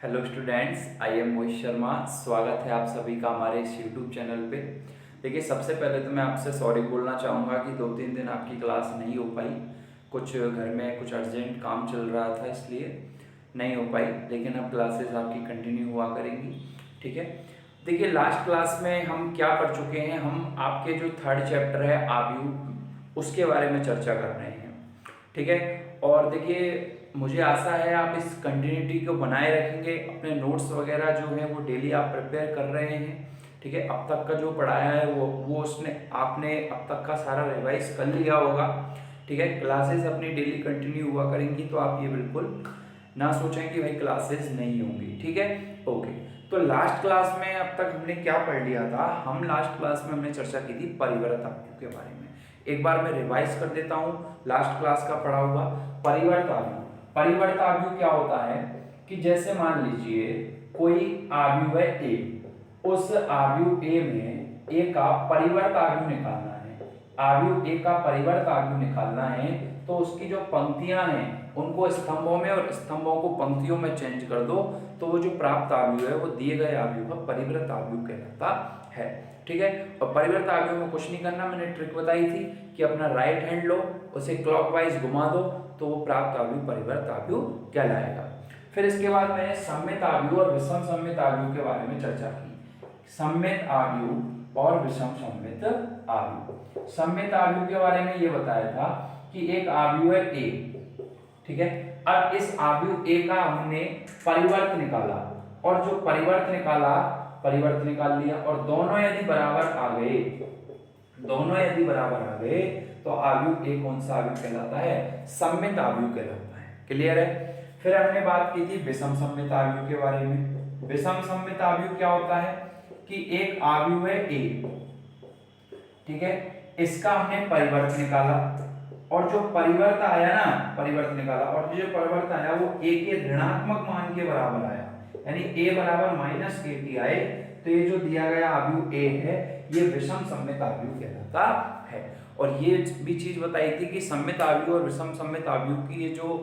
Hello students, I am Mohit Sharma. स्वागत है आप सभी का हमारे इस यूट्यूब चैनल पे। देखिए, सबसे पहले तो मैं आपसे सॉरी बोलना चाहूँगा कि 2-3 दिन आपकी क्लास नहीं हो पाई। कुछ घर में कुछ अर्जेंट काम चल रहा था, इसलिए नहीं हो पाई। लेकिन अब क्लासेस आपकी कंटिन्यू हुआ करेंगी, ठीक है। देखिए, लास्ट क्लास में हम क्या पढ़ चुके हैं, हम आपके जो थर्ड चैप्टर है आव्यूह, उसके बारे में चर्चा कर रहे हैं, ठीक है। और देखिए, मुझे आशा है आप इस कंटिन्यूटी को बनाए रखेंगे। अपने नोट्स वगैरह जो है वो डेली आप प्रिपेयर कर रहे हैं, ठीक है। अब तक का जो पढ़ाया है वो उसने आपने अब तक का सारा रिवाइज कर लिया होगा, ठीक है। क्लासेस अपनी डेली कंटिन्यू हुआ करेंगी, तो आप ये बिल्कुल ना सोचें कि भाई क्लासेस नहीं होंगी, ठीक है। ओके, तो लास्ट क्लास में अब तक हमने क्या पढ़ लिया था? हम लास्ट क्लास में हमने चर्चा की थी परिवर्त आव्यूह के बारे में। एक बार मैं रिवाइज कर देता हूँ लास्ट क्लास का पढ़ा हुआ। परिवर्त आव्यूह, परिवर्त आव्यूह क्या होता है कि जैसे मान लीजिए कोई आव्यूह है ए, उस आव्यूह ए में ए का परिवर्त आव्यूह निकालना है। आव्यूह ए का परिवर्त आव्यूह निकालना है, तो उसकी जो पंक्तियां हैं उनको स्तंभों में और स्तंभों को पंक्तियों में चेंज कर दो, तो वो जो प्राप्त आव्यूह है वो दिए गए आव्यूह का परिवर्त आव्यूह कहलाता है, ठीक है। और परिवर्त आव्यूह में कुछ नहीं करना, मैंने ट्रिक बताई थी कि अपना राइट हैंड लो, उसे क्लॉकवाइज घुमा दो, तो वो प्राप्त आव्यूह परिवर्त आव्यूह कहलाएगा। फिर इसके बाद मैंने सममित आव्यूह और विषम सममित आव्यूह के बारे में चर्चा की। सममित आव्यूह और विषम सममित आव्यूह। सममित आव्यूह के बारे में ये बताया था कि एक आव्यूह है ए, ठीक है। अब इस आव्यूह ए का हमने परिवर्त निकाला, और जो परिवर्त निकाला, परिवर्त निकाल लिया, और दोनों यदि बराबर आ गए, दोनों यदि बराबर आ गए, तो आव्यूह ए कौन सा आव्यूह कहलाता है? सममित आव्यूह कहलाता है। क्लियर है? फिर हमने बात की थी विषम सममित आव्यूह के बारे में। विषम सममित आव्यूह क्या होता है कि एक आव्यूह है ए, ठीक है, इसका हमने परिवर्त निकाला, और जो परिवर्त आया ना, परिवर्त निकाला, और जो परिवर्त आया वो ए के ऋणात्मक मान के बराबर आया, यानी a बराबर -kt आए, तो ये जो दिया गया आव्यूह ए है ये विषम सममित आव्यूह कहलाता है। और ये भी चीज बताई थी कि सममित आव्यूह और विषम सममित आव्यूह की ये जो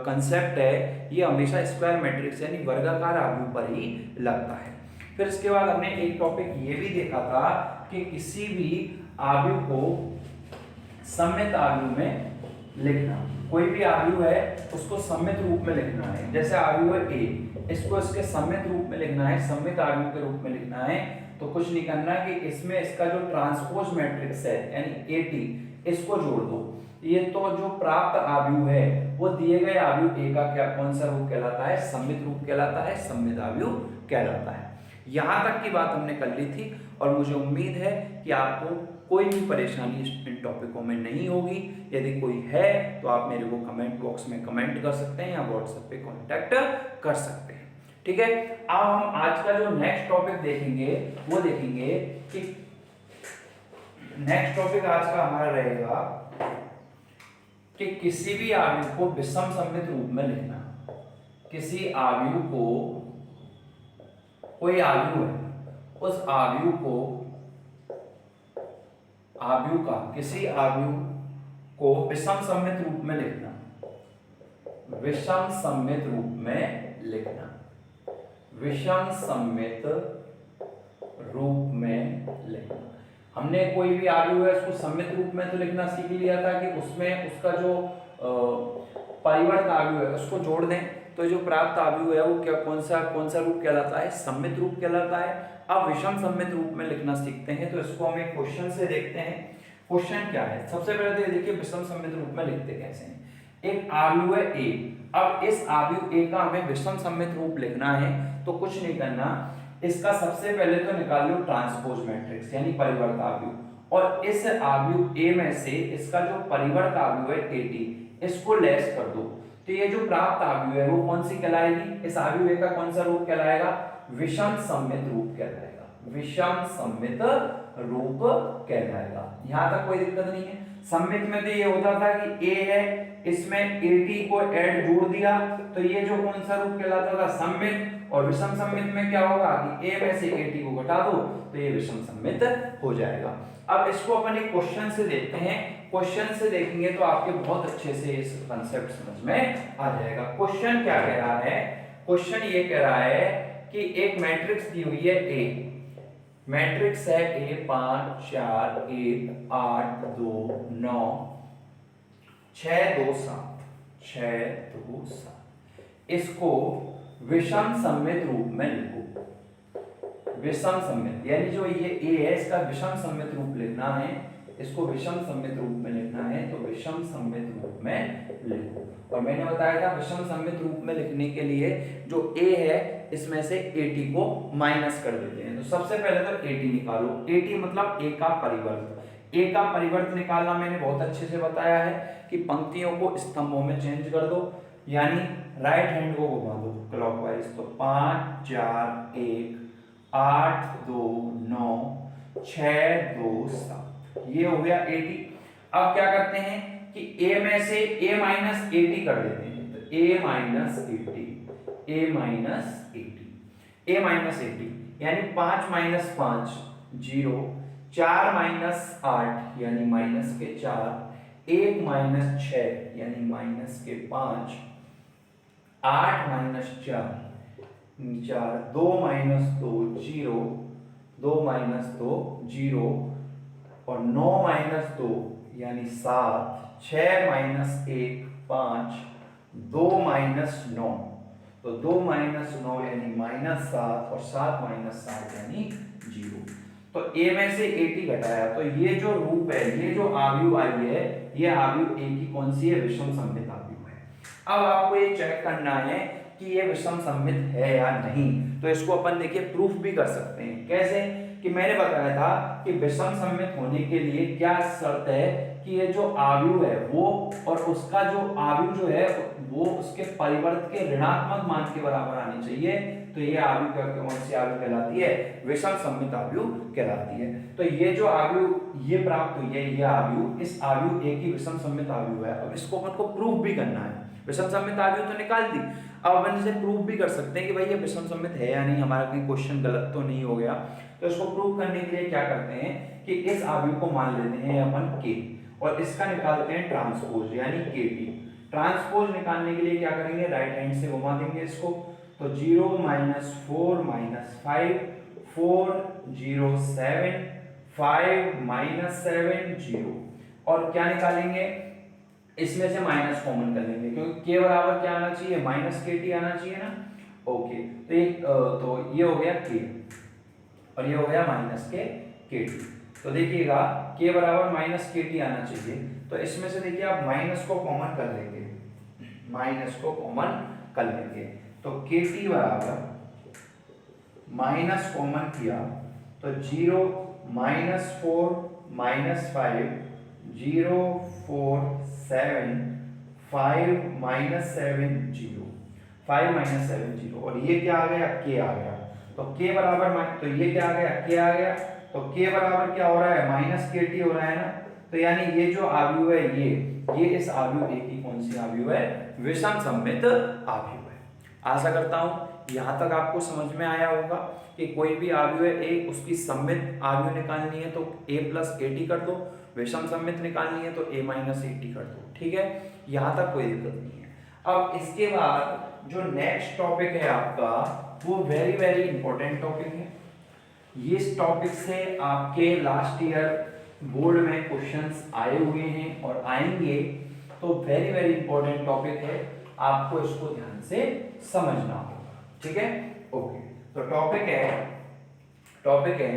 कंसेप्ट है ये हमेशा स्क्वायर मैट्रिक्स यानी वर्गाकार आव्यूह पर ही लगता है। फिर इसके बाद हमने एक टॉपिक ये भी देखा था कि किसी भी आव्यूह को सममित आव्यूह में लिखना, कोई भी आव्यूह है उसको सममित रूप में लिखना है। जैसे आव्यूह है ए, इसको इसके सममित रूप में लिखना है, सममित आव्यूह के रूप में लिखना है, तो कुछ नहीं करना कि इसमें इसका जो ट्रांसपोज मैट्रिक्स है यानी एटी, इसको जोड़ दो। ये तो जो प्राप्त आव्यूह है वो दिए गए आव्यूह ए का क्या कौन सा रूप कहलाता है? सममित रूप कहलाता है, सममित आव्यूह कहलाता है। यहां तक की बात हमने कर ली थी, और मुझे उम्मीद है कि आपको कोई भी परेशानी इन टॉपिकों में नहीं होगी। यदि कोई है तो आप मेरे को कमेंट बॉक्स में कमेंट कर सकते हैं या व्हाट्सएप पे कांटेक्ट कर सकते हैं, ठीक है। अब हम आज का जो नेक्स्ट टॉपिक देखेंगे वो देखेंगे कि नेक्स्ट टॉपिक आज का हमारा रहेगा कि किसी भी आव्यूह को विषम सममित रूप में लिखना। किसी आव्यूह को, कोई आव्यूह है, उस आव्यूह को, आव्यूह का, किसी आव्यूह को विषम सममित रूप में लिखना, विषम सममित रूप में लिखना, विषम सममित रूप में लिखना। हमने कोई भी आव्यूह है उसको सममित रूप में तो लिखना सीख लिया था कि उसमें उसका जो परिवर्त आव्यूह है उसको जोड़ दें, तो जो प्राप्त आव्यूह है वो क्या कौन सा रूप कहलाता है? सममित रूप कहलाता है। अब विषम सममित रूप में लिखना सीखते हैं, तो इसको हम एक क्वेश्चन से देखते हैं। क्वेश्चन क्या है? सबसे पहले तो देखिए विषम सममित रूप में लिखते कैसे हैं। एक आव्यूह है ए, अब इस आव्यूह ए का हमें विषम सममित रूप लिखना है, तो कुछ नहीं करना, इसका सबसे पहले तो निकाल लो ट्रांसपोज मैट्रिक्स यानी परिवर्त आव्यूह, और इस आव्यूह ए में से इसका जो परिवर्त आव्यूह है एटी, इसको लेस कर दो, तो ये जो प्राप्त आव्यूह है वो कौन सी कहलाएगी? इस आव्यूह ए का कौन सा रूप कहलाएगा? विषम सममित रूप कहलाएगा, विषम सममित रूप कहलाएगा। यहां तक कोई दिक्कत नहीं है। सममित में तो ये होता था कि ए है, इसमें एटी को ऐड जोड़ दिया, तो ये जो कौन सा रूप कहलाता था? सममित। और विषम सममित में क्या होगा कि ए में से एटी को घटा दो, तो ये विषम सममित हो जाएगा। अब इसको अपन एक क्वेश्चन से देखते हैं। क्वेश्चन से देखेंगे तो आपके बहुत अच्छे से इस कंसेप्ट समझ में आ जाएगा। क्वेश्चन क्या कह रहा है? क्वेश्चन ये कह रहा है कि एक मैट्रिक्स दी हुई है ए, मैट्रिक्स है ए 5 4 1 8 2 9 6 2 7 6 2 7। इसको विषम सममित रूप में लिखो, विषम सममित, यानी जो ये ए है इसका विषम सममित रूप लिखना है, इसको विषम सममित रूप में लिखना है तो विषम सममित रूप में लिखो। और मैंने बताया था विषम सममित रूप में लिखने के लिए जो a है इसमें से at को माइनस कर देते हैं। तो सबसे पहले तो at निकालो, at मतलब a का परिवर्त। a का परिवर्त निकालना मैंने बहुत अच्छे से बताया है कि पंक्तियों को स्तंभों में चेंज कर दो, यानी राइट हैंड को घुमा दो क्लॉकवाइज। तो 5 4 1 8 2 9 6 2 7, ये हो गया 80। अब क्या करते हैं कि a में से a माइनस 80 कर देते हैं, तो a minus 80, a minus 80, a minus 80 यानी 5 माइनस 5 0, 4 माइनस 8 यानी माइनस के 4, 1 माइनस 6 यानी माइनस के 5, 8 माइनस 4 4, 2 माइनस 2 0, 2 माइनस 2 0, और 9 माइनस 2 यानी 7, 6 माइनस 1 5, 2 माइनस 9, तो 2 माइनस 9 यानी माइनस 7, और 7 माइनस 7 यानी 0। तो a में से 80 घटाया, तो ये जो रूप है, ये जो आव्यूह आई है, ये आव्यूह a की कौन सी है? विषम सममित आव्यूह है। अब आपको ये चेक करना है कि ये विषम सममित है या नहीं, तो इसको अपन देखिए प्रूफ भी कर सकते हैं। कैसे? कि मैंने बताया था कि विषम सममित होने के लिए क्या शर्त है कि ये जो आव्यूह है वो और उसका जो आव्यूह जो है वो उसके परिवर्त के ऋणात्मक मान के बराबर आनी चाहिए। तो ये आव्यूह कौन सी आव्यूह कहलाती है? विषम सममित आव्यूह कहलाती है। तो ये जो आव्यूह ये प्राप्त हुई है, ये आव्यूह, इस आव्यूह ए की विषम सममित आव्यूह है। अब इसको अपन को प्रूफ भी करना है। विषम सममित आव्यूह तो निकाल दी, अब अपन इसे प्रूफ भी कर सकते हैं कि भाई ये विषम सममित है या नहीं, हमारा कहीं क्वेश्चन गलत तो नहीं हो गया। तो इसको प्रूफ करने के लिए क्या करते हैं कि इस आव्यूह को मान लेते हैं अपन k, और इसका निकालते हैं ट्रांसपोज यानी kt। ट्रांसपोज निकालने के लिए क्या करेंगे? राइट हैंड से घुमा देंगे इसको, तो 0 4 5 4 0 7 5 7 0, और क्या निकालेंगे? इसमें से माइनस कॉमन कर लेंगे क्योंकि k बराबर क्या आना चाहिए? माइनस kt आना चाहिए ना। ओके, तो ये हो गया k और ये हो गया माइनस के kt। तो देखिएगा k बराबर माइनस kt आना चाहिए, तो इसमें से देखिए आप माइनस को कॉमन कर लेंगे, माइनस को कॉमन कर लेंगे, तो kt बराबर माइनस कॉमन किया तो 0 -4 -5 0 4 7 5 -7 0, 5 -7 0, और ये क्या आ गया? k आ गया। तो k बराबर, तो ये क्या आ गया? k आ गया। तो k बराबर क्या हो रहा है? माइनस kt हो रहा है ना। तो यानी ये जो आव्यूह है ये इस आव्यूह a की कौन सी आव्यूह है? विषम सममित आव्यूह है। आशा करता हूं यहां तक आपको समझ में आया होगा कि कोई भी आव्यूह है a, उसकी सममित आव्यूह निकालनी है तो a प्लस kt कर दो, विषम सममित निकालनी है तो a माइनस kt कर दो। ठीक है, यहां तक कोई दिक्कत नहीं है। अब इसके बाद जो नेक्स्ट टॉपिक है आपका वो वेरी वेरी इंपॉर्टेंट टॉपिक है। ये इस टॉपिक से आपके लास्ट ईयर बोर्ड में क्वेश्चंस आए हुए हैं और आएंगे, तो वेरी वेरी इंपॉर्टेंट टॉपिक है, आपको इसको ध्यान से समझना होगा। ठीक है, ओके। तो टॉपिक है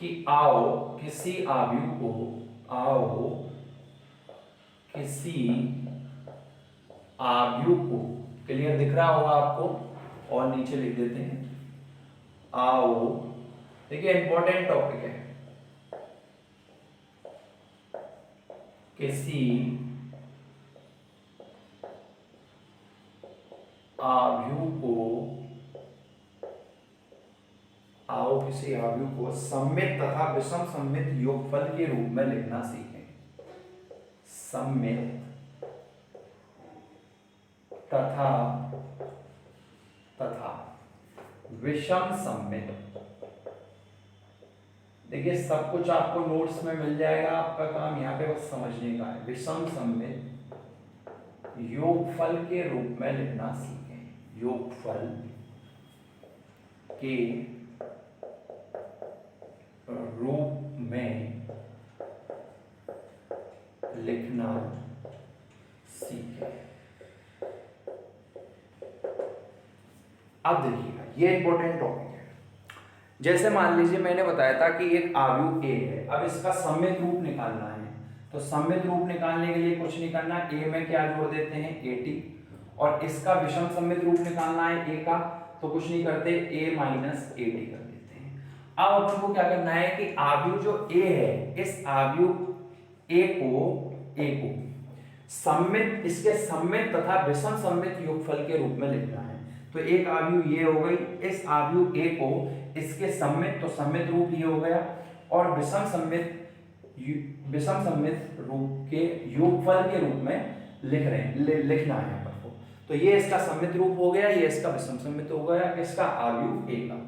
कि आओ किसी आव्यूह को, क्लियर दिख रहा होगा आपको, और नीचे लिख देते हैं आओ, देखिए इंपॉर्टेंट टॉपिक है, किसी आव्यूह को सममित तथा विषम सममित योगफल के रूप में लिखना सीखें। सममित तथा विषम सममित, देखिए सब कुछ आपको नोट्स में मिल जाएगा, आपका काम यहाँ पे बस समझने का है। विषम सममित योगफल के रूप में लिखना सीखें। योगफल के रूप में लिखना सीखें। अब देखिएगा, ये इंपॉर्टेंट टॉपिक है। जैसे मान लीजिए मैंने बताया था कि एक आव्यूह ए है, अब इसका सममित रूप निकालना है। तो सममित रूप निकालने के लिए कुछ नहीं करना, ए में क्या जोड़ देते हैं, एटी, और इसका विषम सममित रूप निकालना है ए का, तो कुछ नहीं करते, ए माइनस एटी कर देते हैं। अब अपन को क्या करना है कि आव्यूह जो ए है, इस आव्यूह ए को सममित, इसके सममित तथा विषम सममित योगफल के रूप में लिखना है। तो एक आव्यूह ये हो गई, इस आव्यूह ए को इसके सममित, तो सममित रूप ये हो गया, और विषम सममित रूप के योगफल के रूप में लिखना है अपन को। तो ये इसका सममित रूप हो गया, ये इसका विषम सममित हो गया, इसका आव्यूह ए का।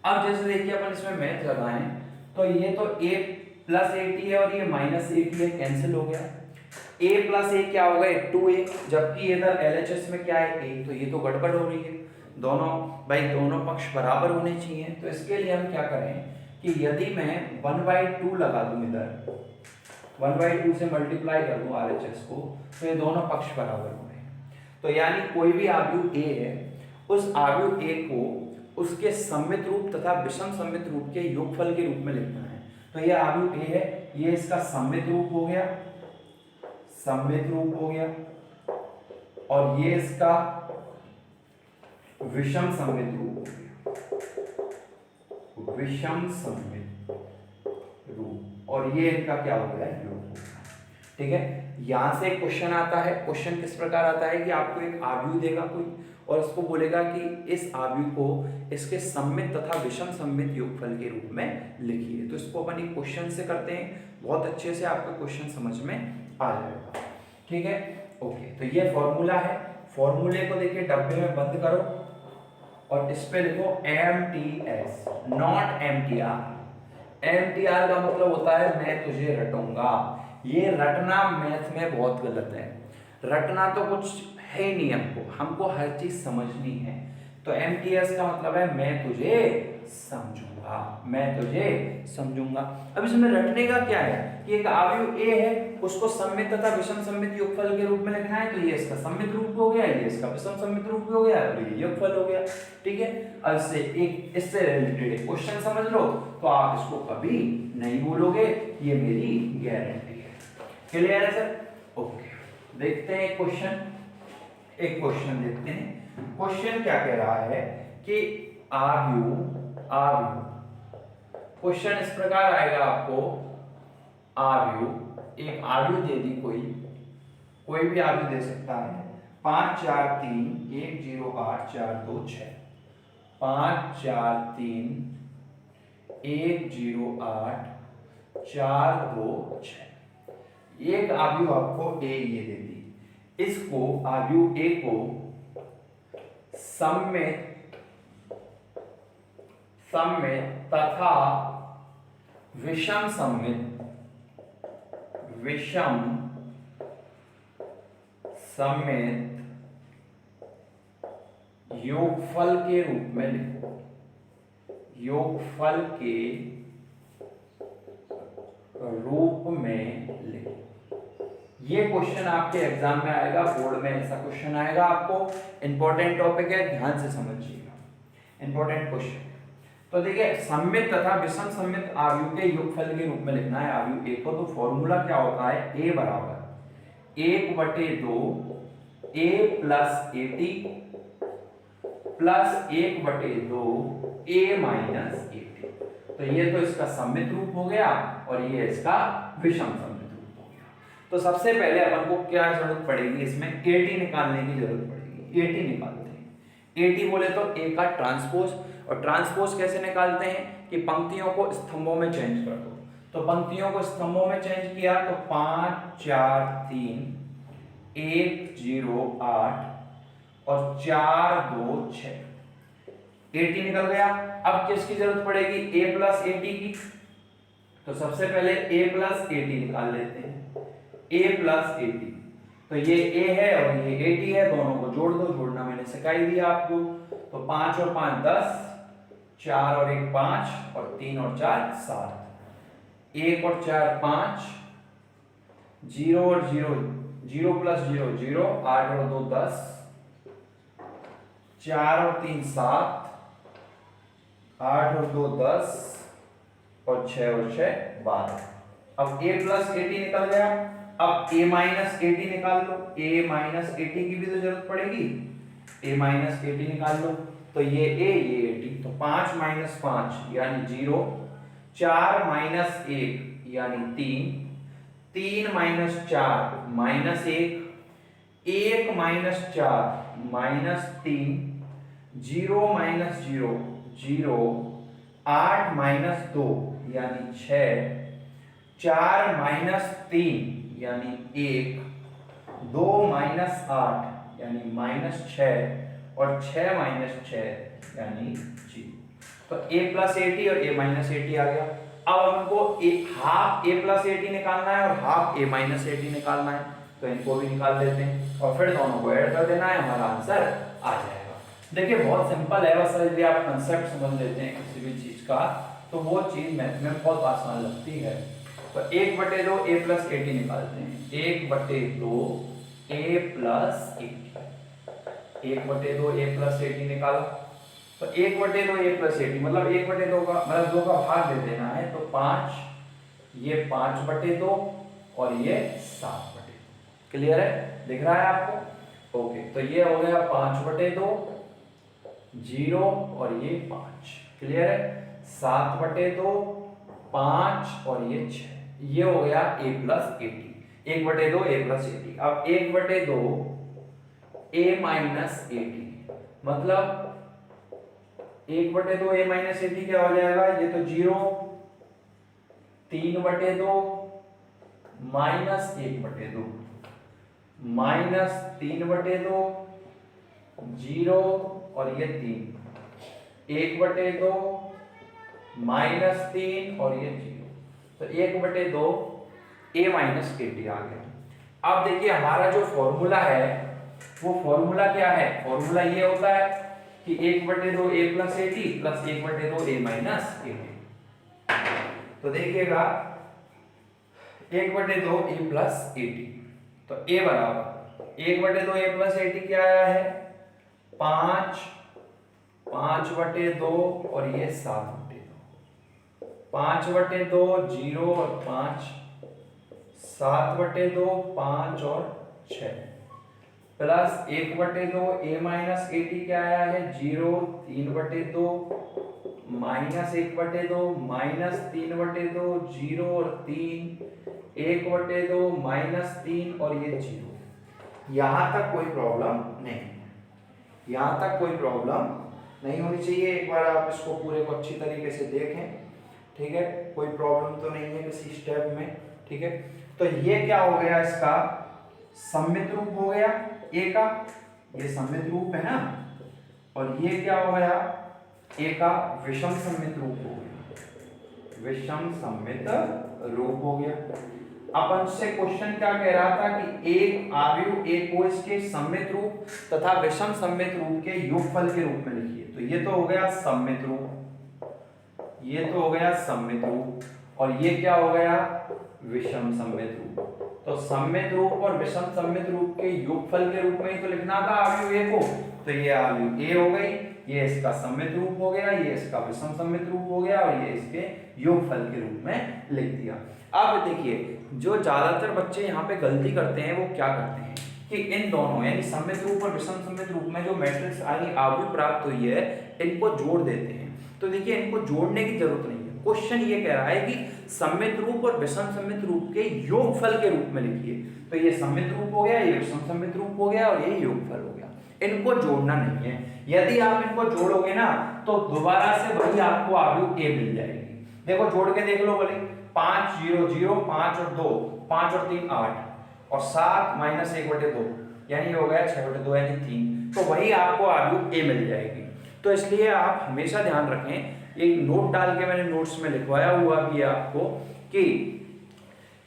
अब जैसे देखिए अपन इसमें मैथ लगाएं, तो ये तो a प्लस एटी है और ये माइनस एटी है, कैंसिल हो गया। a प्लस ए क्या होगा, 2a, जबकि इधर LHS में क्या है a, तो ये तो गड़बड़ हो रही है। दोनों पक्ष बराबर होने चाहिए। तो इसके लिए हम क्या करें कि यदि मैं 1/2 लगा दूं, इधर 1/2 से मल्टीप्लाई कर दूं RHS को, तो ये दोनों पक्ष बराबर हो रहे हैं। तो यानी कोई भी आव्यूह a है, उस आव्यूह a को उसके सममित रूप तथा विषम सममित रूप के योगफल के रूप में लिखना है। तो ये आव्यूह a है, ये इसका सममित रूप हो गया, और ये इसका विषम सममित रूप हो गया, विषम सममित रूप, और ये इनका क्या हो गया, योग हो गया। ठीक है, यहां से क्वेश्चन आता है। क्वेश्चन किस प्रकार आता है कि आपको एक आव्यूह देगा कोई, और उसको बोलेगा कि इस आव्यूह को इसके सममित तथा विषम सममित योगफल के रूप में लिखिए। तो इसको अपन एक क्वेश्चन से करते हैं, बहुत अच्छे से आपको क्वेश्चन समझ में आ जाएगा। ठीक है, ओके। तो ये फॉर्मूला है, फॉर्मूले को देखिए डब्बे में बंद करो और इस पे लिखो MTS, नॉट MTR। MTR का मतलब होता है मैं तुझे रटूंगा। ये रटना मैथ में बहुत गलत है। रटना तो कुछ है ही नहीं, हमको हर चीज समझनी है। तो MTS का मतलब है मैं तुझे समझूंगा, मैं तुझे समझूंगा। अब इसमें रटने का क्या है कि एक आव्यूह A है, उसको सममित तथा विषम सममित योगफल के रूप में लिखना है। तो ये इसका सममित रूप हो गया, ये इसका विषम सममित रूप हो गया, और ये योगफल हो गया। ठीक है, अब इससे रिलेटेड क्वेश्चन समझ लो, तो आप इसको कभी नहीं बोलोगे, ये मेरी गारंटी है। क्लियर है सर? ओके, देखते हैं एक क्वेश्चन देखते हैं। क्वेश्चन क्या कह रहा है कि आव्यूह, क्वेश्चन इस प्रकार आएगा आपको, आव्यूह, एक आव्यूह दे दी, कोई भी आव्यूह दे सकता है, 5 4 3 1 0 8 4 2 6, 5 4 3 1 0 8 4 2 6। एक आव्यूह आपको A ये दे दी, इसको आव्यूह A को सममित तथा विषम सममित योगफल के रूप में लिखो, योगफल के रूप में लिखो। ये क्वेश्चन आपके एग्जाम में आएगा, बोर्ड में ऐसा क्वेश्चन आएगा आपको। इंपॉर्टेंट टॉपिक है, ध्यान से समझिएगा, इंपॉर्टेंट क्वेश्चन। तो देखिए, सममित तथा विषम सममित आव्यूह के योगफल के रूप में लिखना है आव्यूह A को। तो फॉर्मूला क्या होता है, A बराबर 1/2 A plus AT plus 1/2 A minus AT। तो ये तो इसका सममित रूप हो गया, और ये इसका विषम सममित रूप हो गया। तो सबसे पहले अपन को क्या जरूरत पड़ेगी, इसमें AT निकालने की जरूरत पड़ेगी। AT निकालते हैं। AT बोले तो A का ट्रांसपोज, और ट्रांसपोज कैसे निकालते हैं कि पंक्तियों को स्तंभों में चेंज कर दो। तो पंक्तियों को स्तंभों में चेंज किया तो 5 4 3 1 0 8 और 4 2 6, AT निकल गया। अब किसकी जरूरत पड़ेगी, A प्लस AT की। तो सबसे पहले A प्लस AT निकाल लेते हैं, A प्लस AT। तो ये a है और ये 80 है, दोनों को जोड़ दो, जोड़ना मैंने सिखा ही दिया आपको। तो 5 और 5 10, 4 और 1 5 और 3 और 4 7, 1 और 4 5, 0 और 0 0 प्लस 0 0, 8 और 2 10, 4 और 3 7, 8 और 2 10 और 6 और 6 12। अब a प्लस 80 निकल गया। अब a माइनस 80 निकाल लो, a माइनस 80 की भी तो जरूरत पड़ेगी, a माइनस 80 निकाल लो। तो ये a ये 80, तो 5 माइनस 5 यानी 0, 4 माइनस 1 यानी 3, 3 minus 4 minus 1, 1 minus 4 minus 3, 0 minus 0 0, 8 minus 2 यानी 6, 4 माइनस 3 यानी 1, 2 माइनस 8 यानी माइनस 6 और 6 माइनस 6 यानी 0। तो a प्लस 80 और a माइनस 80 आ गया। अब हमको हाफ a प्लस 80 निकालना है और हाफ a माइनस 80 निकालना है, तो इनको भी निकाल लेते हैं और फिर दोनों को ऐड कर देना है, हमारा आंसर आ जाएगा। देखिए बहुत सिंपल है, बस यदि आप कंसेप्ट समझ लेते हैं किसी भी चीज का तो वो चीज मैथ में बहुत आसान लगती है। तो 1/2 a प्लस 80 निकालते हैं, 1/2 a प्लस 80, 1/2 a प्लस 80 निकाला। तो 1/2 a प्लस 80 मतलब 1/2 का मतलब 2 का भाग दे देना है, तो 5, ये 5/2 और ये 7/2। क्लियर है, दिख रहा है आपको? ओके, तो ये हो गया 5/2 0 और ये 5। क्लियर है, 7/2 5 और ये 6। ये हो गया a प्लस 80, 1/2 a प्लस 80। अब 1/2 a माइनस 80 मतलब 1/2 a माइनस 80 क्या हो जाएगा? ये तो 0, 3/2 माइनस 1/2 माइनस 3/2 0 और ये 3, 1/2 माइनस 3 और ये 0। तो 1/2 a माइनस 80 आ गया। अब देखिए हमारा जो फॉर्मूला है वो फॉर्मूला क्या है? फॉर्मूला ये होता है कि 1/2 a plus 80 plus 1/2 a minus 80। तो देखिएगा 1/2 a प्लस 80, तो a बराबर 1/2 a प्लस 80 क्या आया है? 5, 5/2 और ये 7/2, 5/2 0 और 5, 7/2 5 और 6 प्लस 1/2 a माइनस 80 क्या आया है? 0, 3/2 माइनस 1/2 माइनस 3/2 0 और 3, 1/2 माइनस 3 और ये 0। यहां तक कोई प्रॉब्लम नहीं, यहां तक कोई प्रॉब्लम नहीं होनी चाहिए। एक बार आप इसको पूरे को अच्छी तरीके से देखें, ठीक है, कोई प्रॉब्लम तो नहीं है किसी स्टेप में, ठीक है। तो ये क्या हो गया? इसका सममित रूप हो गया a का, ये सममित रूप है ना, और ये क्या हो गया? a का विषम सममित रूप हो गया, विषम सममित रूप हो गया। अपन से क्वेश्चन क्या कह रहा था कि एक आव्यूह a को इसके सममित रूप तथा विषम सममित रूप के योगफल के रूप में लिखिए। तो ये तो हो गया सममित रूप, ये तो हो गया सममित रूप, और ये क्या हो गया? विषम सममित रूप। तो सममित रूप और विषम सममित रूप के योगफल के रूप में ही तो लिखना था आव्यूह a को। तो ये आव्यूह a हो गई, ये इसका सममित रूप हो गया, ये इसका विषम सममित रूप हो गया, और ये इसके योगफल के रूप में लिख दिया। अब देखिए जो ज्यादातर बच्चे यहाँ पे गलती करते हैं वो क्या करते हैं कि इन दोनों यानी सममित रूप और विषम सममित रूप में जो मैट्रिक्स यानी आव्यूह प्राप्त हुई है इनको जोड़ देते हैं। तो देखिए इनको जोड़ने की जरूरत नहीं है, क्वेश्चन ये कह रहा है कि सममित रूप और विषम सममित रूप के योगफल के रूप में लिखिए। तो ये सममित रूप हो गया, ये विषम सममित रूप हो गया, और ये योगफल हो गया। इनको जोड़ना नहीं है। यदि आप इनको जोड़ोगे ना तो दोबारा से वही आपको आव्यूह a मिल जाएगी। देखो जोड़ के देख लो बोले, 5 0 0 5 और 2, 5 और 3 8 और 7 माइनस 1/2 यानी हो गया 6/2 यानी 3। तो वही आपको आव्यूह a मिल जाएगी। तो इसलिए आप हमेशा ध्यान रखें, एक नोट डाल के मैंने नोट्स में लिखवाया हुआ भी है आपको कि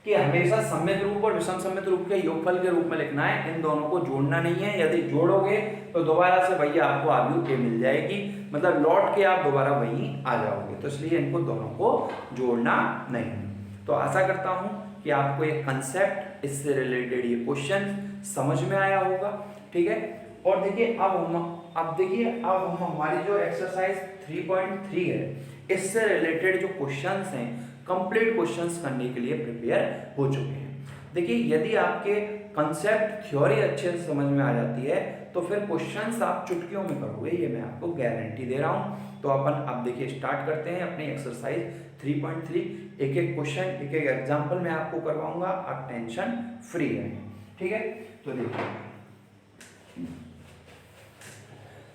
कि हमेशा सम्मित रूप और विषम सम्मित रूप के योगफल के रूप में लिखना है, इन दोनों को जोड़ना नहीं है। यदि जोड़ोगे तो दोबारा से भैया आपको आयु ए मिल जाएगी, मतलब लौट के आप दोबारा वहीं आ जाओगे, तो इसलिए इनको दोनों को जोड़ना नहीं है। तो आशा करता हूं कि आपको ये कंसेप्ट, इससे रिलेटेड ये क्वेश्चन समझ में आया होगा, ठीक है। और देखिए अब हम हमारी जो एक्सरसाइज 3.3 है, इससे रिलेटेड जो क्वेश्चंस हैं, कंप्लीट क्वेश्चंस करने के लिए प्रिपेयर हो चुके हैं। देखिए यदि आपके कंसेप्ट थ्योरी अच्छे से समझ में आ जाती है तो फिर क्वेश्चंस आप चुटकियों में करोगे, ये मैं आपको गारंटी दे रहा हूं। तो अपन अब देखिए स्टार्ट करते हैं अपनी एक्सरसाइज 3.3। एक एक क्वेश्चन, एक एक एग्जांपल मैं आपको करवाऊंगा, आप टेंशन फ्री रहें, ठीक है। तो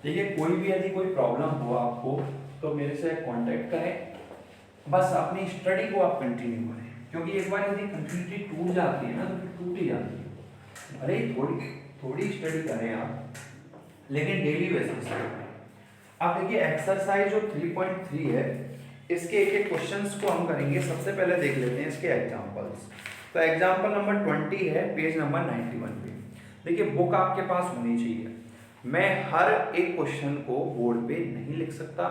देखिए कोई भी यदि कोई प्रॉब्लम हो आपको तो मेरे से कांटेक्ट करें, बस अपनी स्टडी को आप कंटिन्यू करें, क्योंकि एक बार यदि कंटिन्यूटी टूट जाती है ना तो फिर टूट ही जाती है। भले ही थोड़ी स्टडी करें आप, लेकिन डेली बेसिस पे करें। अब देखिए एक्सरसाइज जो 3.3 है, इसके एक एक क्वेश्चंस को हम करेंगे। सबसे पहले देख लेते हैं इसके एग्जांपल्स। तो एग्जांपल नंबर 20 है पेज नंबर 91 पे। देखिए बुक आपके पास होनी चाहिए। मैं हर एक क्वेश्चन को बोर्ड पे नहीं लिख सकता,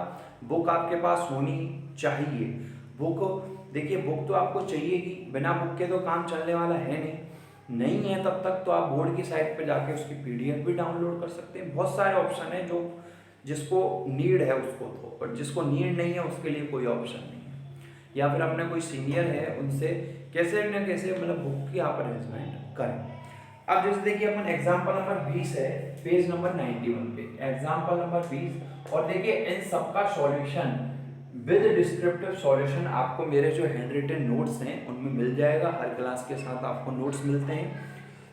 बुक आपके पास होनी चाहिए। बुक देखिए बुक तो आपको चाहिए ही, बिना बुक के तो काम चलने वाला है नहीं है तब तक तो आप बोर्ड की साइट पे जाके उसकी पीडीएफ भी डाउनलोड कर सकते हैं। बहुत सारे ऑप्शन है, जो जिसको नीड है उसको तो, और जिसको नीड नहीं है उसके लिए कोई ऑप्शन नहीं है। या फिर अपने कोई सीनियर है उनसे कैसे न कैसे मतलब बुक की आप अरेंजमेंट करें। अब जैसे देखिए अपन एग्जांपल नंबर 20 है पेज नंबर 91 पे, एग्जांपल नंबर 20। और देखिए इन सबका सॉल्यूशन विद डिस्क्रिप्टिव सॉल्यूशन आपको मेरे जो हैंड रिटन नोट्स हैं उनमें मिल जाएगा। हर क्लास के साथ आपको नोट्स मिलते हैं।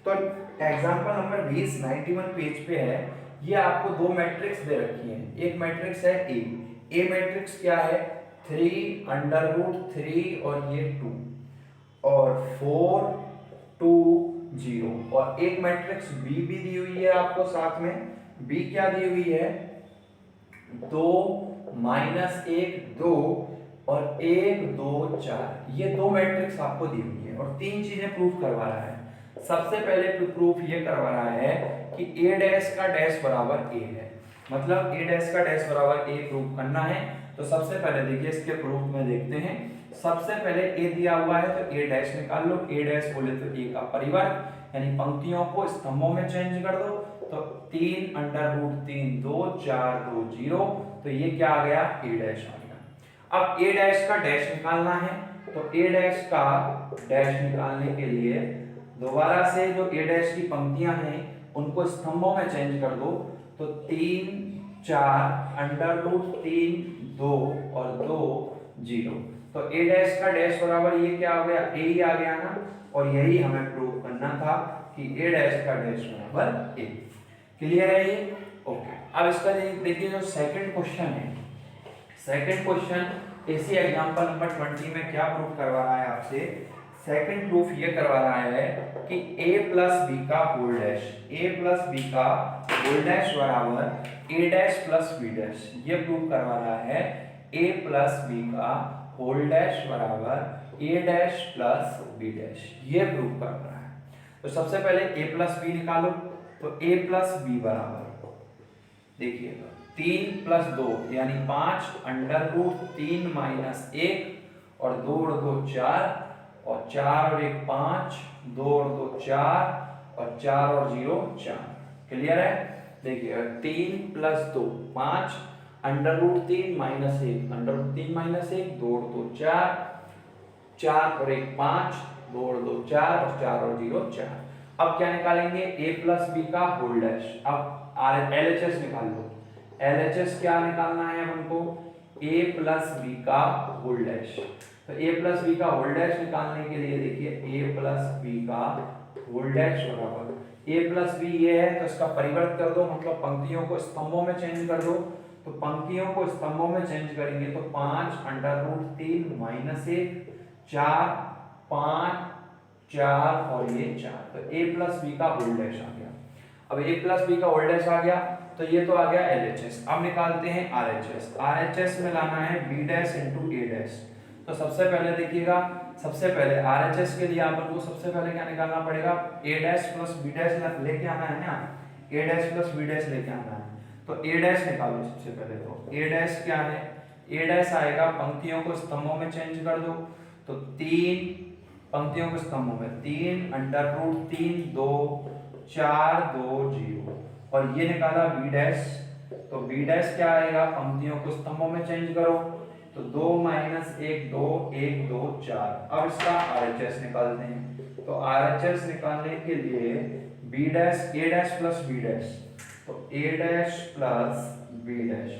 तो एग्जांपल नंबर 20 91 पेज पे है। ये आपको दो मैट्रिक्स दे रखी हैं। एक मैट्रिक्स है ए मैट्रिक्स क्या है 3 √3 और ये 2 और 4 2 0, और एक मैट्रिक्स बी भी दी हुई है आपको साथ में। बी क्या दी हुई है 2 -1 2 और 1 2 4। ये दो मैट्रिक्स आपको दी हुई है और तीन चीजें प्रूफ करवा रहा है। सबसे पहले प्रूफ ये करवा रहा है कि a डैश का डैश बराबर a है, मतलब a डैश का डैश बराबर a प्रूफ करना है। तो सबसे पहले देखिए इसके प्रूफ में देखते हैं। सबसे पहले a दिया हुआ है तो a डैश निकाल लो। a डैश बोले तो a का परिवर्त, यानी पंक्तियों को स्तंभों में चेंज कर दो। तो 3 √3 2 4 2 0, तो ये क्या आ गया a डैश आ गया। अब a डैश का डैश निकालना है, तो a डैश का डैश निकालने के लिए दोबारा से जो a डैश की पंक्तियां हैं उनको स्तंभों में चेंज कर दो। तो 3 4 √3 2 और 2 0, तो a डैश का डैश बराबर ये क्या हो गया a ही आ गया ना। और यही हमें प्रूव करना था कि a डैश का डैश बराबर a। क्लियर है ये? ओके। अब इसका देखिए जो सेकंड क्वेश्चन है, सेकंड क्वेश्चन इसी एग्जांपल नंबर 20 में क्या प्रूफ करवा रहा है आपसे। सेकंड प्रूफ ये करवा रहा है कि a प्लस बी का whole dash, a plus B का होल डैश बराबर a dash plus b dash. ये प्रूफ करवा रहा है a प्लस बी का होल डैश बराबर a dash plus b dash. ये प्रूफ कर रहा है। तो सबसे पहले a प्लस बी निकालो। तो a प्लस बी बराबर देखिएगा 3 + 2 यानी 5 √3 - 1 और 2 और 2 4 और 4 और 1 5, 2 और 2 4 और 4 और 0 4। क्लियर है? देखिए 3 + 2 5 √3 - 1 √3 - 1 2 और 2 4, 4 और 1 5, 2 और 2 4 और 4 और 0 4। अब क्या निकालेंगे a प्लस बी का होल डैश। अब LHS निकाल लो। LHS क्या निकालना है हमको a प्लस बी का होल डैश। तो a प्लस बी का होल डैश निकालने के लिए देखिए a प्लस बी का होल डैश बराबर a प्लस बी ये है, तो इसका परिवर्त कर दो, मतलब पंक्तियों को स्तंभों में चेंज कर दो। तो पंक्तियों को स्तंभों में चेंज करेंगे तो 5 √3 - 1 4 5 4 और ये 4, तो a प्लस बी का होल डैश आ गया। अब a प्लस बी का होल डैश आ गया तो ये तो आ गया LHS। अब निकालते हैं RHS। RHS में लाना है b डैश × a डैश। तो सबसे पहले देखिएगा, सबसे पहले आरएचएस के लिए अपन को सबसे पहले क्या निकालना पड़ेगा, ए डैश प्लस बी डैश लेके आना है ना, ए डैश प्लस बी डैश लेके आना है। तो ए डैश निकालो सबसे पहले। तो ए डैश क्या है, ए डैश आएगा, पंक्तियों को स्तंभों में चेंज कर दो। तो 3 पंक्तियों को स्तंभों में 3 अंडर रूट 3 2 4 2 0 और ये निकाला बी डैश। तो बी डैश क्या आएगा, पंक्तियों को स्तंभों में चेंज करो। तो 2 माइनस 1 2 1 2 4। अब इसका आरएचएस निकालते हैं। तो आरएचएस निकालने के लिए बी डैश ए डैश प्लस बी डैश, तो ए डैश प्लस बी डैश।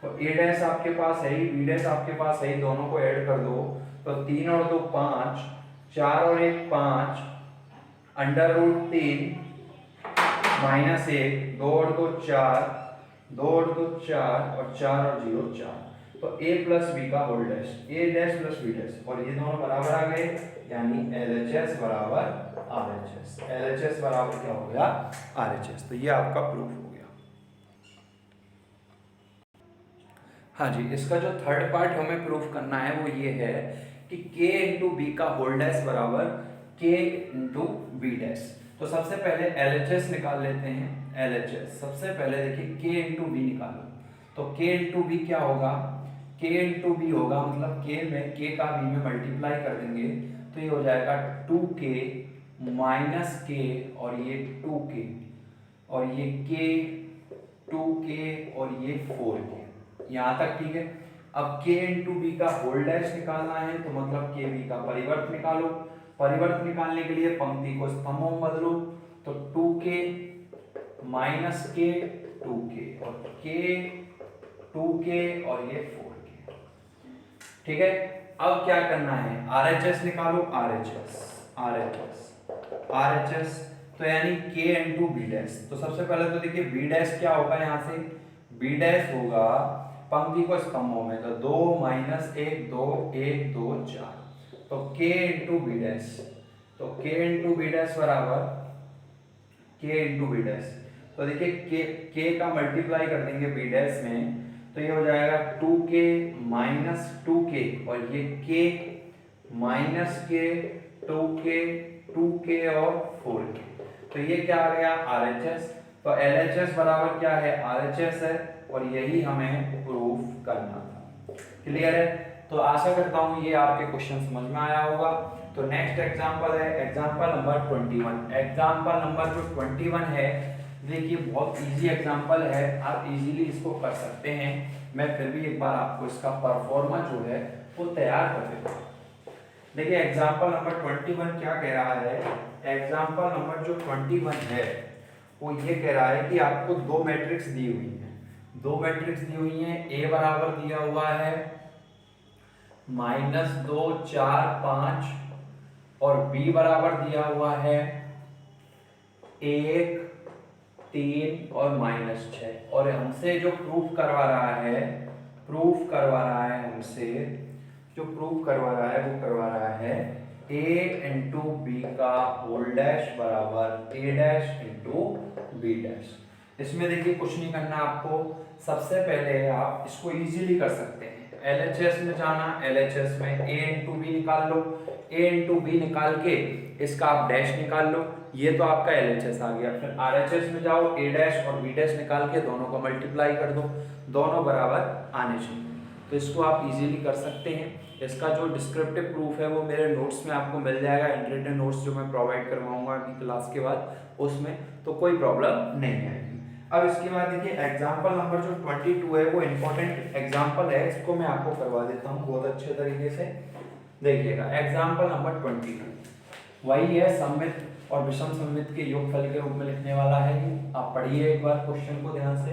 तो ए डैश आपके पास है ही, बी डैश आपके पास है ही, दोनों को ऐड कर दो। तो 3 और 2 5, 4 और 1 5, अंडर रूट 3 माइनस 1, 2 और 2 4, 2 और 2 4 और 4 और 0 4। तो a प्लस बी का whole dash, a dash plus B dash, और ये दोनों बराबर आ गए, यानी LHS बराबर RHS। LHS बराबर क्या हो गया, RHS। तो ये आपका प्रूफ हो गया। हाँ जी, इसका जो थर्ड पार्ट हमें प्रूफ करना है वो ये है कि k इंटू बी का होल डैश बराबर k इंटू बी डैश। तो सबसे पहले LHS निकाल लेते हैं। LHS सबसे पहले देखिए k इंटू बी निकालो। तो k इंटू बी क्या होगा, k इंटू बी होगा, मतलब k में k का b में मल्टीप्लाई कर देंगे तो ये हो जाएगा 2k माइनस k और ये 2k और ये k 2k और ये 4k। यहाँ तक ठीक है। अब k इंटू बी का होल डैश निकालना है, तो मतलब k b का परिवर्त निकालो। परिवर्त निकालने के लिए पंक्ति को स्तंभों में बदलो। तो 2k माइनस k 2k और k 2k और ये 4k। ठीक है। अब क्या करना है, RHS निकालो। RHS तो यानी k इंटू बी डैश। तो सबसे पहले तो देखिए बी डैश क्या होगा, यहाँ से बी डैश होगा पंक्ति को स्तंभों में, तो 2 माइनस 1 2 1 2 4। तो k इंटू बी डैश, तो k इंटू बी डैश बराबर k इंटू बी डैश। तो देखिए k का मल्टीप्लाई कर देंगे बी डैश में, तो ये हो जाएगा 2k माइनस 2k और ये k माइनस k 2k और 4k। तो ये क्या आ गया, RHS। तो LHS बराबर क्या है, RHS है, और यही हमें प्रूफ करना था। क्लियर है। तो आशा करता हूँ ये आपके क्वेश्चन समझ में आया होगा। तो नेक्स्ट एग्जांपल है एग्जांपल नंबर 21। एग्जांपल नंबर जो 21 है, देखिए बहुत इजी एग्जांपल है, आप इजीली इसको कर सकते हैं। मैं फिर भी एक बार आपको इसका परफॉर्मा जो है वो तैयार कर देता हूँ। देखिए एग्जांपल नंबर 21 क्या कह रहा है, एग्जांपल नंबर जो 21 है वो ये कह रहा है कि आपको दो मैट्रिक्स दी हुई है। दो मैट्रिक्स दी हुई है, A बराबर दिया हुआ है -2 4 5 और B बराबर दिया हुआ है 1 3 और -6। और हमसे जो प्रूफ करवा रहा है, हमसे जो प्रूफ करवा रहा है वो करवा रहा है a इंटू बी का होल डैश बराबर a dash into B dash. इसमें देखिए कुछ नहीं करना आपको, सबसे पहले आप इसको इजीली कर सकते हैं। LHS में जाना, LHS में a इंटू बी निकाल लो, a इंटू बी निकाल के इसका आप डैश निकाल लो, ये तो आपका LHS आ गया। फिर RHS में जाओ, a डैश और b डैश निकाल के दोनों को मल्टीप्लाई कर दो, दोनों बराबर आने चाहिए। तो इसको आप इजीली कर सकते हैं। इसका जो डिस्क्रिप्टिव प्रूफ है वो मेरे नोट्स में आपको मिल जाएगा, हैंडरिटन नोट्स जो मैं प्रोवाइड करवाऊंगा अभी क्लास के बाद, उसमें तो कोई प्रॉब्लम नहीं आएगी। अब इसके बाद देखिए एग्जाम्पल नंबर जो 22 है वो इम्पोर्टेंट एग्जाम्पल है, इसको मैं आपको करवा देता हूँ बहुत अच्छे तरीके से। देखिएगा एग्जाम्पल नंबर 22 वही है, सममित और विषम सममित के योगफल के रूप में लिखने वाला है। आप पढ़िए एक बार क्वेश्चन को ध्यान से।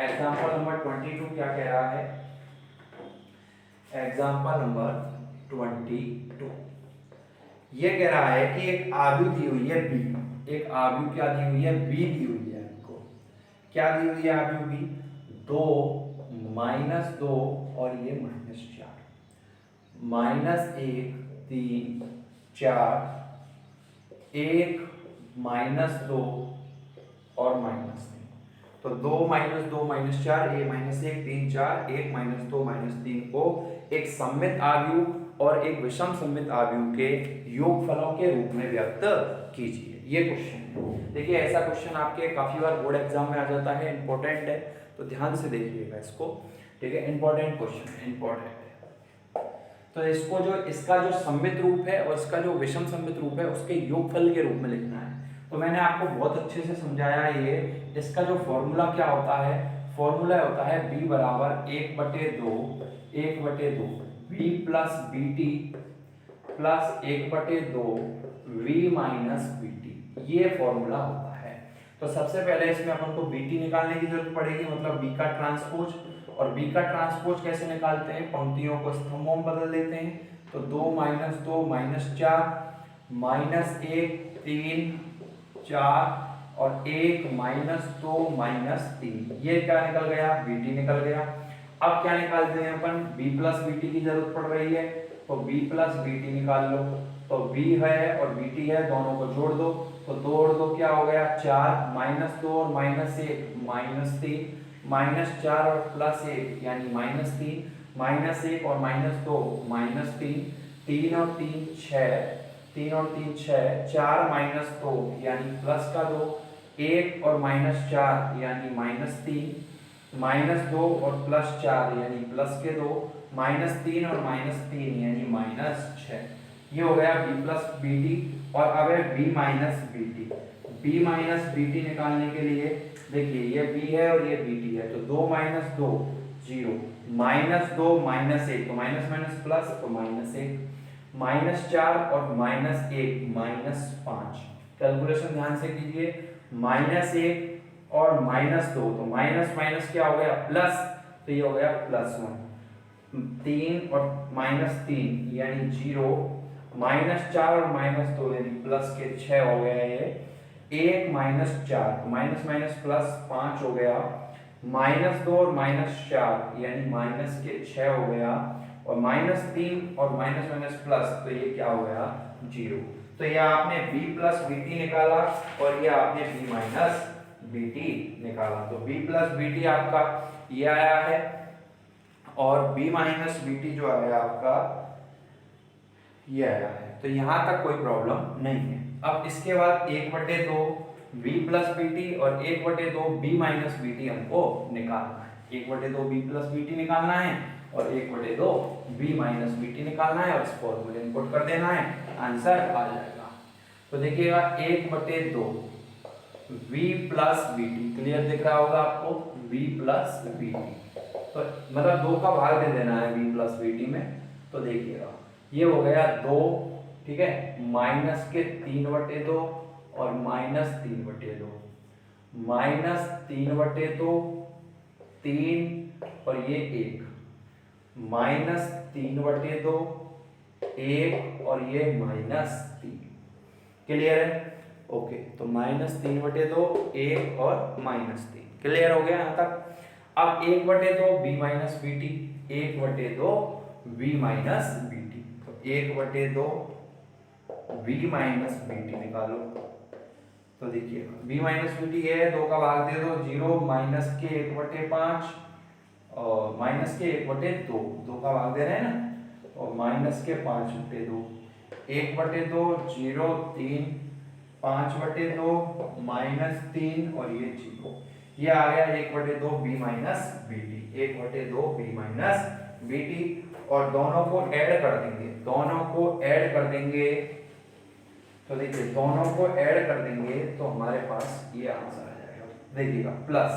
एग्जाम्पल नंबर 22 क्या कह रहा है, एग्जाम्पल नंबर 22 ये कह रहा है कि एक आव्यूह दी हुई है बी, एक आव्यूह क्या दी हुई है, बी दी हुई है। हमको क्या दी हुई है आव्यूह बी, 2 -2 और ये -4, -1 3 4 1 -2 और -3। तो तो 2 minus 2 minus 4 a minus 1 3 4 1 minus 2 minus 3 को एक सममित आव्यूह और एक विषम सममित आव्यूह के योगफलों के रूप में व्यक्त कीजिए। ये क्वेश्चन है। देखिए ऐसा क्वेश्चन आपके काफी बार बोर्ड एग्जाम में आ जाता है, इंपॉर्टेंट है, तो ध्यान से देखिएगा इसको। ठीक है, इंपॉर्टेंट क्वेश्चन है, इंपॉर्टेंट है। तो इसको जो इसका जो सममित रूप है और इसका जो विषम सममित रूप है उसके योगफल के रूप में लिखना है। तो मैंने आपको बहुत अच्छे से समझाया है। ये इसका जो फॉर्मूला क्या होता है, फॉर्मूला होता है b बराबर 1/2 v plus B T plus 1/2 v minus B T, ये फॉर्मूला होता है। तो सबसे पहले इसमें अपन को बी टी निकालने की जरूरत पड़ेगी, मतलब b का ट्रांसपोज। और b का ट्रांसपोज कैसे निकालते हैं, पंक्तियों को स्तंभों में बदल देते हैं। तो 2 माइनस 2 माइनस 4 माइनस 1 3 4 और 1 माइनस 2 माइनस 3, ये क्या निकल गया, बीटी निकल गया। अब क्या निकालते हैं अपन, b प्लस बीटी की जरूरत पड़ रही है, तो b प्लस बीटी निकाल लो। तो b है और bt है, दोनों को जोड़ दो, तो 2 और 2 क्या हो गया 4, माइनस 2 और माइनस 1 माइनस 3, माइनस 4 और प्लस 1 यानी माइनस 3, माइनस 1 और माइनस 2 माइनस 3, 3 और 3 6, 3 और 3 6, 4 माइनस 2 यानी प्लस का 2, 1 और माइनस 4 यानी माइनस 3, माइनस 2 और प्लस 4 यानी प्लस के 2, माइनस 3 और माइनस 3 यानी माइनस 6। ये हो गया b प्लस बी टी। और अब है b minus B T. b minus B T निकालने के लिए देखिए ये b है और ये bt है, तो 2 माइनस 2 0, माइनस 2 माइनस 1, तो माइनस माइनस प्लस, तो माइनस 1, माइनस 4 और माइनस 1 माइनस 5। कैलकुलेशन ध्यान से कीजिए, माइनस 1 और माइनस 2, तो माइनस माइनस क्या हो गया प्लस, तो ये हो गया प्लस 1, 3 और माइनस 3 यानी 0, माइनस 4 और माइनस 2 यानी प्लस के 6 हो गया ये, 1 माइनस 4, तो माइनस माइनस प्लस 5 हो गया, माइनस 2 और माइनस 4 यानी माइनस के 6 हो गया, और माइनस 3 और माइनस माइनस प्लस, तो ये क्या हो गया 0। तो ये आपने b प्लस बी टी निकाला और ये आपने b माइनस बी टी निकाला। तो b प्लस बी टी आपका ये आया है और b माइनस बी टी जो आया आपका ये आया है। तो यहाँ तक कोई प्रॉब्लम नहीं है। अब इसके बाद 1/2 v प्लस बी टी और 1/2 b माइनस बी टी हमको निकालना है। 1/2 b प्लस बी टी निकालना है और 1/2 b माइनस बी टी निकालना है और इस फॉर्मूले इनपुट कर देना है, आंसर आ जाएगा। तो देखिएगा 1/2 v plus B T, clear दिख रहा होगा आपको, v प्लस बी टी, तो मतलब 2 का भाग दे देना है v प्लस बी टी में। तो देखिएगा ये हो गया 2, ठीक है, माइनस के 3/2 और माइनस 3/2, माइनस 3/2 3 और ये 1, माइनस 3/2 1 और ये माइनस 3, क्लियर है, ओके। तो माइनस 3/2 1 और माइनस 3, क्लियर हो गया यहाँ तक। अब 1/2 b minus B T, 1/2 v minus B T, तो 1/2 v माइनस बी टी निकालो। तो देखिए v माइनस बी टी है, 2 का भाग दे दो 0, माइनस के 1/5 और माइनस के 1/2, 2 का भाग दे रहे हैं ना, और माइनस के 5/2, 1/2 0 3, 5/2 माइनस 3 और ये 0, ये आ गया 1/2 b minus B T, 1/2 b minus B T. और दोनों को ऐड कर देंगे, दोनों को ऐड कर देंगे, तो देखिए दोनों को ऐड कर देंगे तो हमारे पास ये आंसर आ जाएगा। देखिएगा plus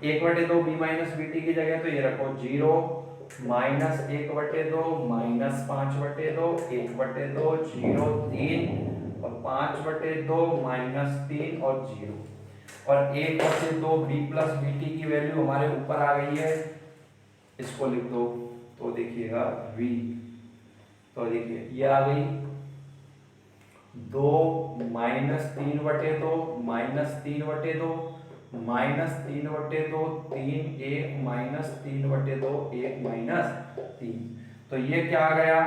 1/2 b minus B T की जगह तो ये रखो 0, माइनस 1/2 माइनस 5/2, 1/2 0 3 और 5/2 माइनस 3 और 0, और 1/2 b प्लस बी टी की वैल्यू हमारे ऊपर आ गई है, इसको लिख दो। तो देखिएगा v, तो देखिए ये आ गई 2 minus 3/2 minus 3/2 minus 3/2 3 1 minus 3/2 1 minus 3। तो ये क्या आ गया,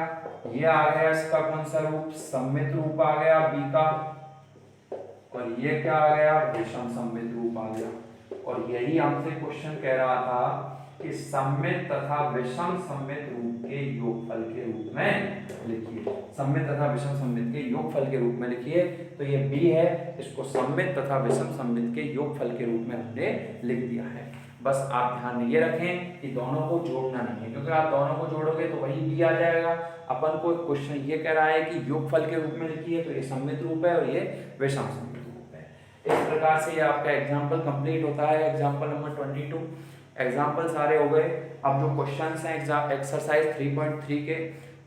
ये आ गया इसका कौन सा रूप, सममित रूप आ गया b का, और ये क्या आ गया विषम सममित रूप आ गया। और यही हमसे क्वेश्चन कह रहा था कि सममित तथा विषम सममित रूप के योगफल के रूप में लिखिए। सममित तथा विषम सममित के योगफल के रूप में लिखिए। तो ये बी है, इसको सममित तथा विषम सममित के योगफल के रूप में हमने लिख दिया है। बस आप ध्यान ये रखें कि दोनों को जोड़ना नहीं है, क्योंकि आप दोनों को जोड़ोगे तो वही बी आ जाएगा। अपन को क्वेश्चन ये कह रहा है कि योगफल के रूप में लिखिए, तो ये सममित रूप है और ये विषम सममित रूप है। इस प्रकार से ये आपका एग्जाम्पल कंप्लीट होता है। एग्जाम्पल नंबर 22 एग्जाम्पल सारे हो गए। अब जो क्वेश्चंस हैं एक्सरसाइज 3.3 के,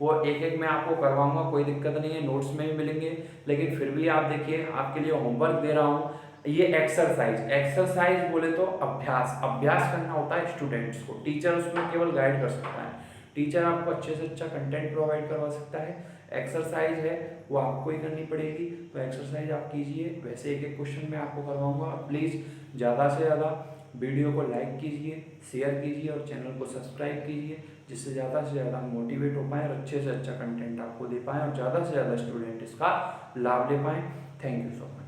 वो एक एक मैं आपको करवाऊंगा, कोई दिक्कत नहीं है, नोट्स में भी मिलेंगे। लेकिन फिर भी आप देखिए, आपके लिए होमवर्क दे रहा हूँ। ये एक्सरसाइज बोले तो अभ्यास करना होता है स्टूडेंट्स को। टीचर उसमें केवल गाइड कर सकता है, टीचर आपको अच्छे से अच्छा कंटेंट प्रोवाइड करवा सकता है। एक्सरसाइज है वो आपको ही करनी पड़ेगी, तो एक्सरसाइज आप कीजिए। वैसे एक एक क्वेश्चन मैं आपको करवाऊंगा। प्लीज़ ज़्यादा से ज़्यादा वीडियो को लाइक कीजिए, शेयर कीजिए और चैनल को सब्सक्राइब कीजिए, जिससे ज़्यादा से ज़्यादा मोटिवेट हो पाएँ और अच्छे से अच्छा कंटेंट आपको दे पाएँ और ज़्यादा से ज़्यादा स्टूडेंट इसका लाभ ले पाएँ। Thank you so much.